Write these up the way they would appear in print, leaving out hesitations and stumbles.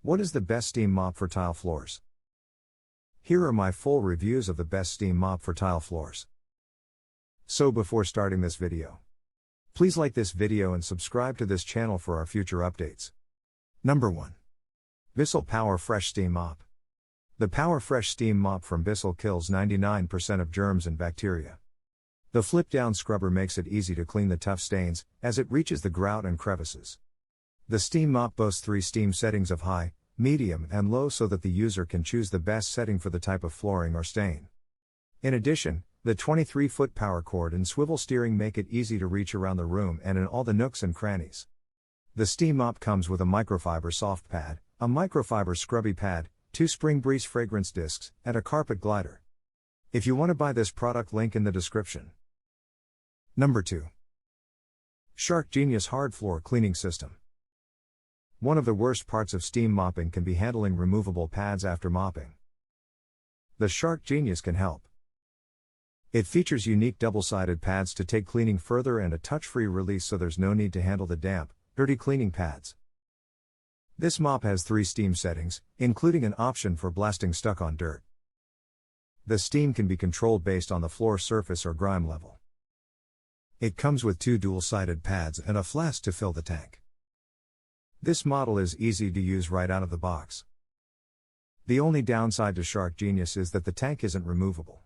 What is the best steam mop for tile floors? Here are my full reviews of the best steam mop for tile floors. So before starting this video, please like this video and subscribe to this channel for our future updates. Number 1. Bissell PowerFresh Steam Mop. The PowerFresh Steam Mop from Bissell kills 99% of germs and bacteria. The flip-down scrubber makes it easy to clean the tough stains, as it reaches the grout and crevices. The steam mop boasts 3 steam settings of high, medium, and low so that the user can choose the best setting for the type of flooring or stain. In addition, the 23-foot power cord and swivel steering make it easy to reach around the room and in all the nooks and crannies. The steam mop comes with a microfiber soft pad, a microfiber scrubby pad, 2 spring breeze fragrance discs, and a carpet glider. If you want to buy this product, link in the description. Number 2. Shark Genius Hard Floor Cleaning System. One of the worst parts of steam mopping can be handling removable pads after mopping. The Shark Genius can help. It features unique double-sided pads to take cleaning further and a touch-free release so there's no need to handle the damp, dirty cleaning pads. This mop has 3 steam settings, including an option for blasting stuck-on dirt. The steam can be controlled based on the floor surface or grime level. It comes with 2 dual-sided pads and a flask to fill the tank. This model is easy to use right out of the box. The only downside to Shark Genius is that the tank isn't removable.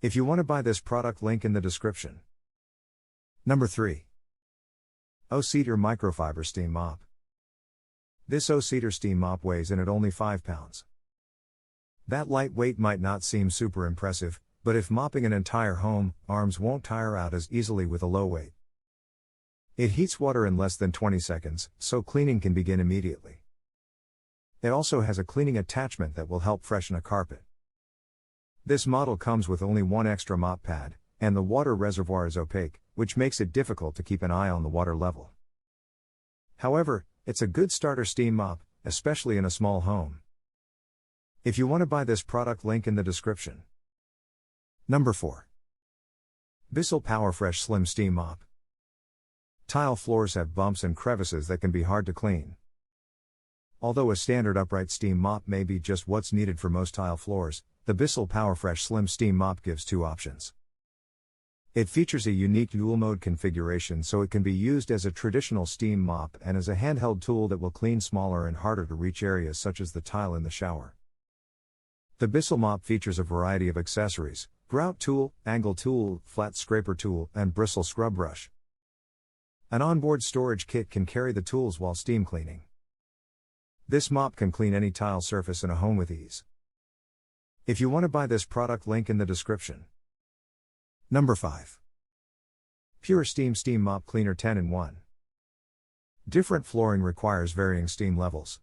If you want to buy this product, link in the description. Number 3. O-Cedar Microfiber Steam Mop. This O-Cedar steam mop weighs in at only 5 pounds. That lightweight might not seem super impressive, but if mopping an entire home, arms won't tire out as easily with a low weight. It heats water in less than 20 seconds, so cleaning can begin immediately. It also has a cleaning attachment that will help freshen a carpet. This model comes with only 1 extra mop pad, and the water reservoir is opaque, which makes it difficult to keep an eye on the water level. However, it's a good starter steam mop, especially in a small home. If you want to buy this product, link in the description. Number 4. Bissell PowerFresh Slim Steam Mop. Tile floors have bumps and crevices that can be hard to clean. Although a standard upright steam mop may be just what's needed for most tile floors, the Bissell PowerFresh Slim Steam Mop gives 2 options. It features a unique dual-mode configuration so it can be used as a traditional steam mop and as a handheld tool that will clean smaller and harder-to-reach areas such as the tile in the shower. The Bissell mop features a variety of accessories: grout tool, angle tool, flat scraper tool, and bristle scrub brush. An onboard storage kit can carry the tools while steam cleaning. This mop can clean any tile surface in a home with ease. If you want to buy this product, link in the description. Number 5. PurSteam Steam Mop Cleaner 10-in-1. Different flooring requires varying steam levels.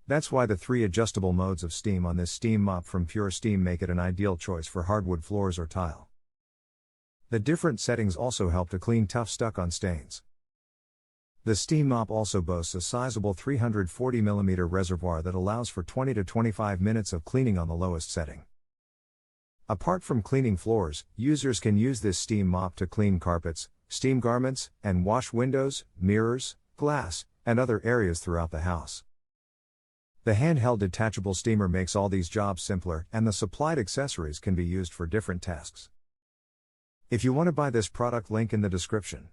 That's why the 3 adjustable modes of steam on this steam mop from PurSteam make it an ideal choice for hardwood floors or tile. The different settings also help to clean tough stuck-on stains. The steam mop also boasts a sizable 340mm reservoir that allows for 20 to 25 minutes of cleaning on the lowest setting. Apart from cleaning floors, users can use this steam mop to clean carpets, steam garments, and wash windows, mirrors, glass, and other areas throughout the house. The handheld detachable steamer makes all these jobs simpler, and the supplied accessories can be used for different tasks. If you want to buy this product, link in the description.